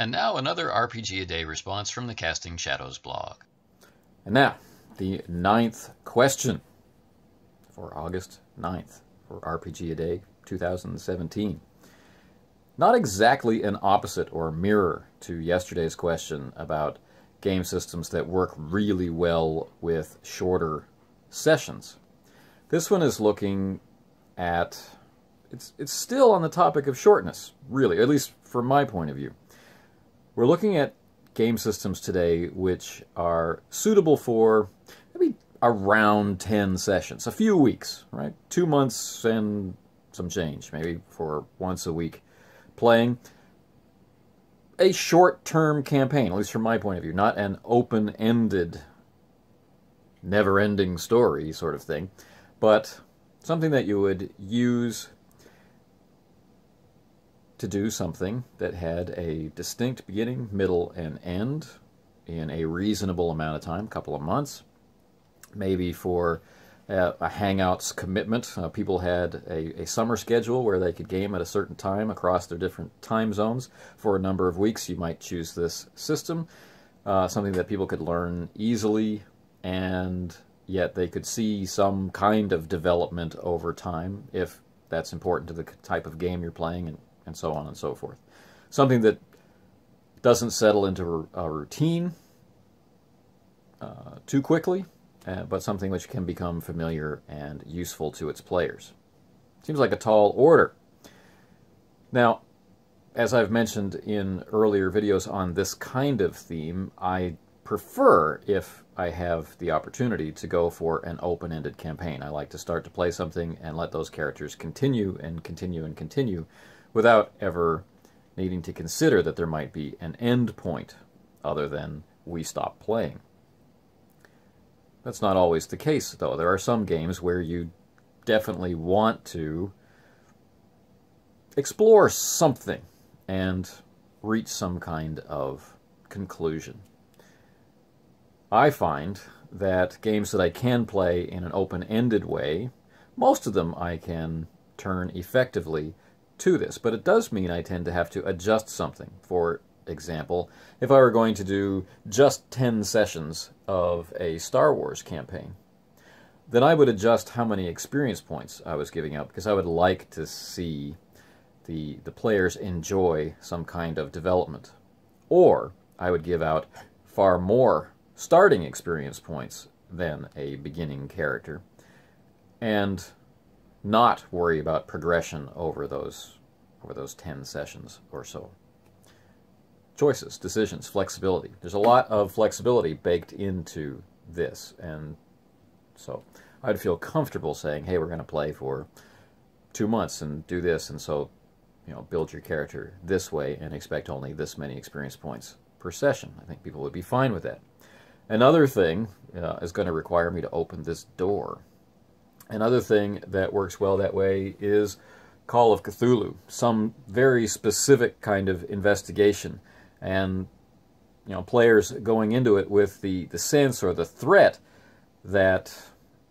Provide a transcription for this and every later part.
And now another RPG-A-Day response from the Casting Shadows blog. And now, the 9th question for August 9th for RPG-A-Day 2017. Not exactly an opposite or mirror to yesterday's question about game systems that work really well with shorter sessions. This one is looking at, it's still on the topic of shortness, really, at least from my point of view. We're looking at game systems today which are suitable for maybe around 10 sessions, a few weeks, right? 2 months and some change, maybe for once a week playing. A short-term campaign, at least from my point of view, not an open-ended, never-ending story sort of thing, but something that you would use to do something that had a distinct beginning, middle, and end in a reasonable amount of time, a couple of months. Maybe for a Hangouts commitment. People had a summer schedule where they could game at a certain time across their different time zones for a number of weeks. You might choose this system, something that people could learn easily, and yet they could see some kind of development over time if that's important to the type of game you're playing, and so on and so forth. Something that doesn't settle into a routine too quickly, but something which can become familiar and useful to its players. Seems like a tall order. Now, as I've mentioned in earlier videos on this kind of theme, I prefer, if I have the opportunity, to go for an open-ended campaign. I like to start to play something and let those characters continue and continue and continue without ever needing to consider that there might be an end point other than we stop playing. That's not always the case, though. There are some games where you definitely want to explore something and reach some kind of conclusion. I find that games that I can play in an open-ended way, most of them I can turn effectively to this, but it does mean I tend to have to adjust something. For example, if I were going to do just 10 sessions of a Star Wars campaign, then I would adjust how many experience points I was giving out, because I would like to see the players enjoy some kind of development. Or I would give out far more starting experience points than a beginning character, and not worry about progression over those 10 sessions or so. Choices, decisions, flexibility. There's a lot of flexibility baked into this, and so I'd feel comfortable saying, hey, we're going to play for 2 months and do this, and so, you know, build your character this way and expect only this many experience points per session. I think people would be fine with that. Another thing is going to require me to open this door. Another thing that works well that way is Call of Cthulhu, some very specific kind of investigation, and players going into it with the sense or the threat that,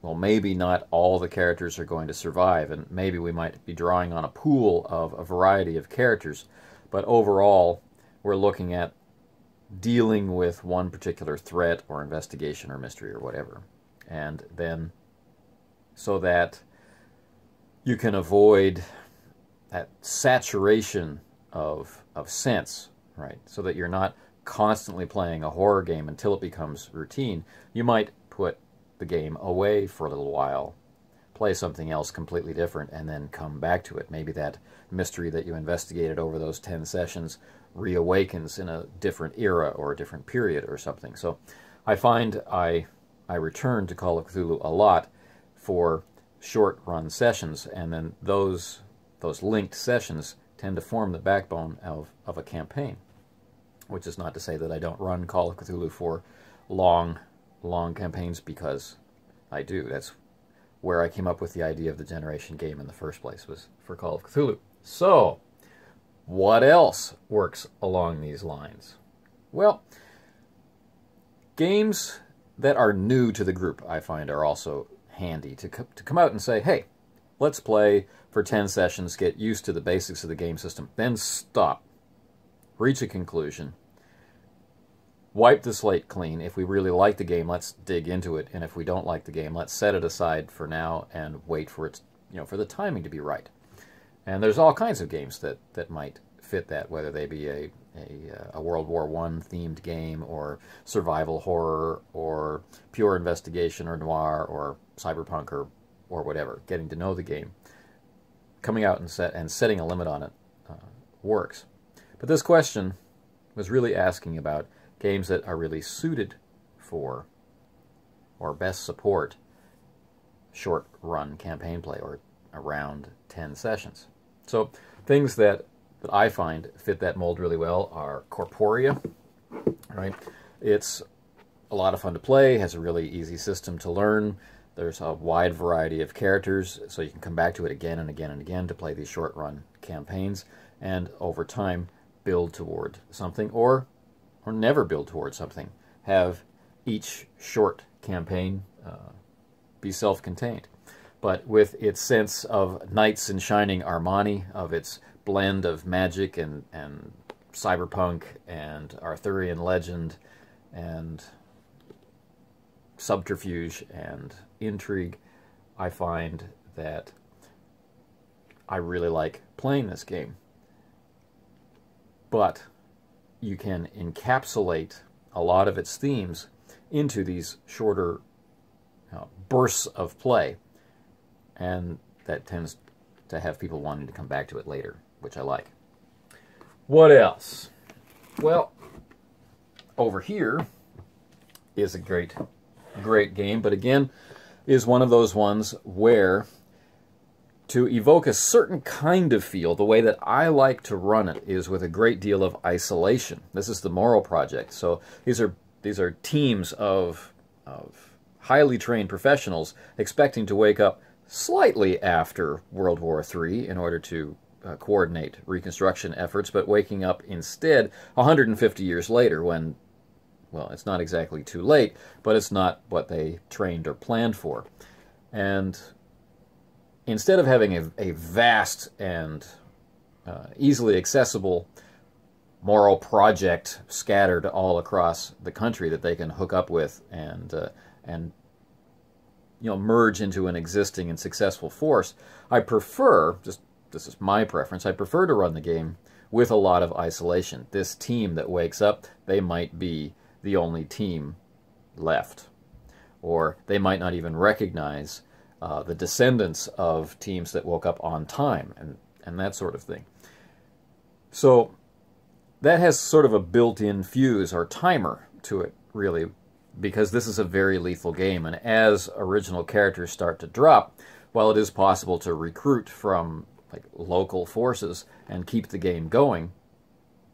well, maybe not all the characters are going to survive, and maybe we might be drawing on a pool of a variety of characters, but overall we're looking at dealing with one particular threat or investigation or mystery or whatever, and then so that you can avoid that saturation of sense, right? So that you're not constantly playing a horror game until it becomes routine. You might put the game away for a little while, play something else completely different, and then come back to it. Maybe that mystery that you investigated over those 10 sessions reawakens in a different era or a different period or something. So I find I return to Call of Cthulhu a lot for short-run sessions, and then those linked sessions tend to form the backbone of a campaign, which is not to say that I don't run Call of Cthulhu for long campaigns, because I do. That's where I came up with the idea of the Generation game in the first place, was for Call of Cthulhu. So, what else works along these lines? Well, games that are new to the group, I find, are also handy to come out and say, hey, let's play for 10 sessions, get used to the basics of the game system, then stop. reach a conclusion, wipe the slate clean. If we really like the game, let's dig into it, and if we don't like the game, let's set it aside for now and wait for its, for the timing to be right. And there's all kinds of games that might fit that, whether they be a World War I themed game, or survival horror, or pure investigation, or noir, or cyberpunk, or whatever. Getting to know the game, coming out and setting a limit on it works. But this question was really asking about games that are really suited for or best support short-run campaign play, or around 10 sessions. So things that I find fit that mold really well are Corporia. Right? It's a lot of fun to play, has a really easy system to learn. There's a wide variety of characters, so you can come back to it again and again and again to play these short-run campaigns, and over time build toward something, or never build towards something. Have each short campaign be self-contained, but with its sense of knights in shining Armani, of its blend of magic and cyberpunk and Arthurian legend and subterfuge and intrigue. I find that I really like playing this game. But you can encapsulate a lot of its themes into these shorter bursts of play, and that tends to have people wanting to come back to it later, which I like. What else? Well, over here is a great game, but again, is one of those ones where, to evoke a certain kind of feel, the way that I like to run it is with a great deal of isolation. This is the Moral Project. So these are teams of highly trained professionals expecting to wake up slightly after World War III in order to coordinate reconstruction efforts, but waking up instead 150 years later when, well, it's not exactly too late, but it's not what they trained or planned for. And instead of having a vast and easily accessible moral project scattered all across the country that they can hook up with and merge into an existing and successful force, I prefer, this is my preference, I prefer to run the game with a lot of isolation. This team that wakes up, they might be the only team left, or they might not even recognize the descendants of teams that woke up on time, and that sort of thing. So that has sort of a built-in fuse or timer to it, really, because this is a very lethal game, and as original characters start to drop, while it is possible to recruit from local forces and keep the game going,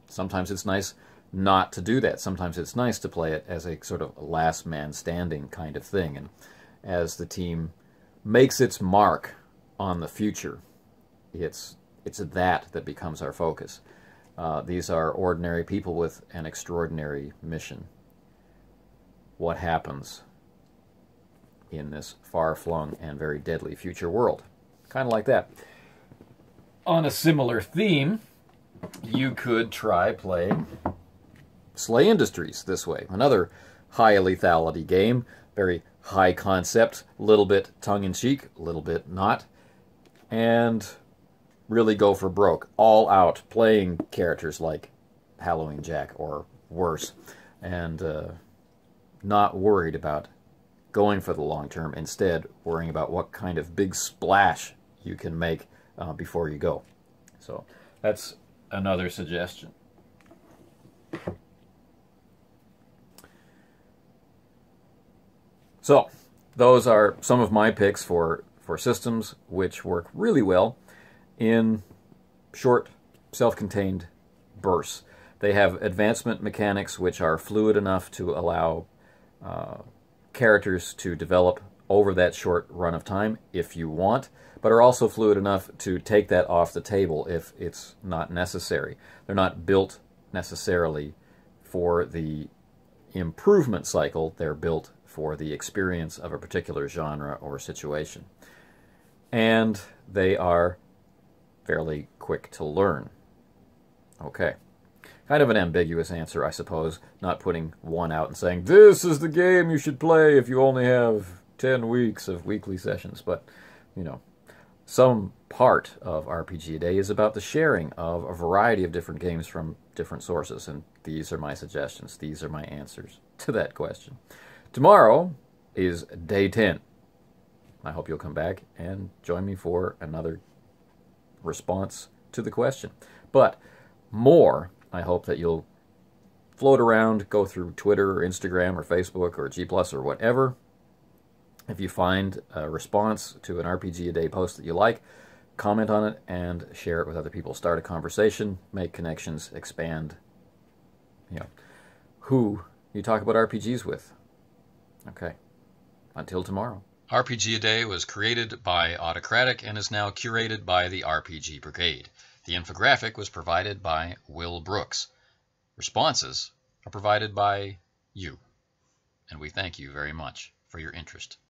sometimes it's nice not to do that. Sometimes it's nice to play it as a sort of last man standing kind of thing, and as the team makes its mark on the future, it's that becomes our focus. These are ordinary people with an extraordinary mission. What happens in this far-flung and very deadly future world? Kind of like that. On a similar theme, you could try playing Slay Industries this way. Another high lethality game, very high concept, a little bit tongue-in-cheek, a little bit not, and really go for broke, all out, playing characters like Halloween Jack or worse, and not worried about going for the long term, instead worrying about what kind of big splash you can make before you go. So that's another suggestion. So those are some of my picks for systems which work really well in short, self-contained bursts. They have advancement mechanics which are fluid enough to allow characters to develop over that short run of time if you want, but are also fluid enough to take that off the table if it's not necessary. They're not built necessarily for the improvement cycle, they're built for the experience of a particular genre or situation. And they are fairly quick to learn. Okay. Kind of an ambiguous answer, I suppose, not putting one out and saying, this is the game you should play if you only have 10 weeks of weekly sessions. But, you know, some part of RPGaDay is about the sharing of a variety of different games from different sources, and these are my suggestions. These are my answers to that question. Tomorrow is day 10. I hope you'll come back and join me for another response to the question. But more, I hope that you'll float around, go through Twitter or Instagram or Facebook or G+ or whatever. If you find a response to an RPGaDay post that you like, comment on it and share it with other people. Start a conversation, make connections, expand, you know, who you talk about RPGs with. Okay, until tomorrow. RPGaDay was created by Autocratic and is now curated by the RPG Brigade. The infographic was provided by Will Brooks. Responses are provided by you, and we thank you very much for your interest.